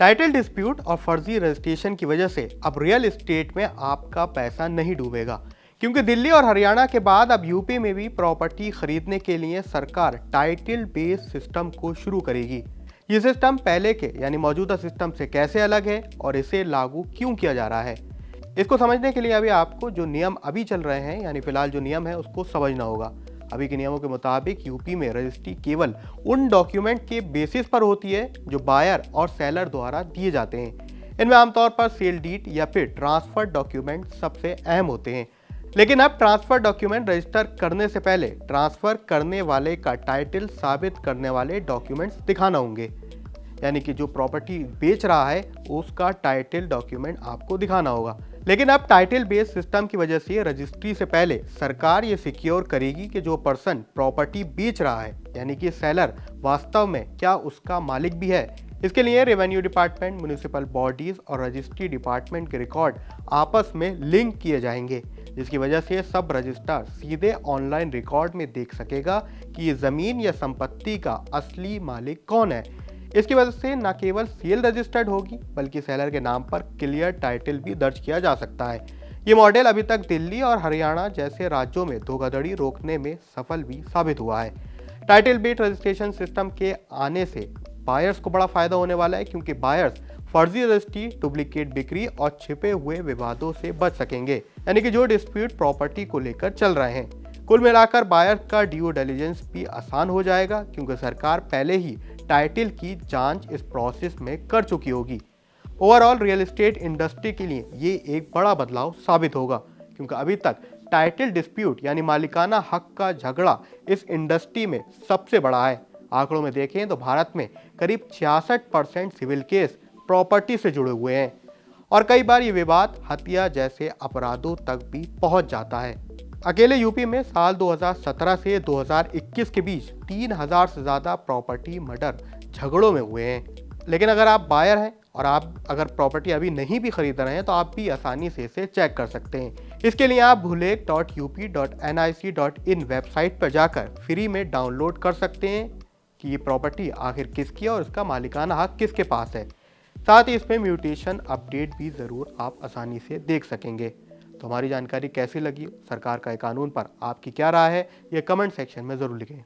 Title dispute और फर्जी registration की वजह से अब रियल एस्टेट में आपका पैसा नहीं डूबेगा, क्योंकि दिल्ली और हरियाणा के बाद अब यूपी में भी प्रॉपर्टी खरीदने के लिए सरकार टाइटल बेस्ड सिस्टम को शुरू करेगी। ये सिस्टम पहले के यानी मौजूदा सिस्टम से कैसे अलग है और इसे लागू क्यों किया जा रहा है, इसको समझने के लिए अभी आपको जो नियम अभी चल रहे हैं यानी फिलहाल जो नियम है उसको समझना होगा। अभी के नियमों के मुताबिक यूपी में रजिस्ट्री केवल उन डॉक्यूमेंट के बेसिस पर होती है जो बायर और सेलर द्वारा दिए जाते हैं। इनमें आमतौर पर सेल डीड या फिर ट्रांसफर डॉक्यूमेंट सबसे अहम होते हैं। लेकिन अब ट्रांसफर डॉक्यूमेंट रजिस्टर करने से पहले ट्रांसफर करने वाले का टाइटल साबित करने वाले डॉक्यूमेंट्स दिखाना होंगे, यानी कि जो प्रॉपर्टी बेच रहा है उसका टाइटल डॉक्यूमेंट आपको दिखाना होगा। लेकिन अब टाइटल बेस्ड सिस्टम की वजह से रजिस्ट्री से पहले सरकार ये सिक्योर करेगी कि जो पर्सन प्रॉपर्टी बेच रहा है यानी कि सेलर वास्तव में क्या उसका मालिक भी है। इसके लिए रेवेन्यू डिपार्टमेंट, म्युनिसिपल बॉडीज और रजिस्ट्री डिपार्टमेंट के रिकॉर्ड आपस में लिंक किए जाएंगे, जिसकी वजह से सब रजिस्ट्रार सीधे ऑनलाइन रिकॉर्ड में देख सकेगा कि ये जमीन या संपत्ति का असली मालिक कौन है। इसकी वजह से न केवल सेल रजिस्टर्ड होगी बल्कि सेलर के नाम पर क्लियर टाइटल भी दर्ज किया जा सकता है। ये मॉडल अभी तक दिल्ली और हरियाणा जैसे राज्यों में धोखाधड़ी रोकने में सफल भी साबित हुआ है। टाइटल बेस्ड रजिस्ट्रेशन सिस्टम के आने से बायर्स को बड़ा फायदा होने वाला है, क्योंकि बायर्स फर्जी रजिस्ट्री, डुप्लीकेट बिक्री और छिपे हुए विवादों से बच सकेंगे, यानी कि जो डिस्प्यूट प्रॉपर्टी को लेकर चल रहे हैं। कुल मिलाकर बायर का ड्यू डिलिजेंस भी आसान हो जाएगा, क्योंकि सरकार पहले ही टाइटल की जांच इस प्रोसेस में कर चुकी होगी। ओवरऑल रियल एस्टेट इंडस्ट्री के लिए ये एक बड़ा बदलाव साबित होगा, क्योंकि अभी तक टाइटल डिस्प्यूट यानी मालिकाना हक का झगड़ा इस इंडस्ट्री में सबसे बड़ा है। आंकड़ों में देखें तो भारत में करीब 66% सिविल केस प्रॉपर्टी से जुड़े हुए हैं और कई बार ये विवाद हत्या जैसे अपराधों तक भी पहुंच जाता है। अकेले यूपी में साल 2017 से 2021 के बीच 3000 से ज़्यादा प्रॉपर्टी मर्डर झगड़ों में हुए हैं। लेकिन अगर आप बायर हैं और आप अगर प्रॉपर्टी अभी नहीं भी खरीद रहे हैं तो आप भी आसानी से इसे चेक कर सकते हैं। इसके लिए आप bhuleg.up.nic.in वेबसाइट पर जाकर फ्री में डाउनलोड कर सकते हैं कि ये प्रॉपर्टी आखिर किसकी है और इसका मालिकाना हक किसके पास है। साथ ही इसमें म्यूटेशन अपडेट भी ज़रूर आप आसानी से देख सकेंगे। तो हमारी जानकारी कैसी लगी, सरकार का कानून पर आपकी क्या राय है, ये कमेंट सेक्शन में ज़रूर लिखें।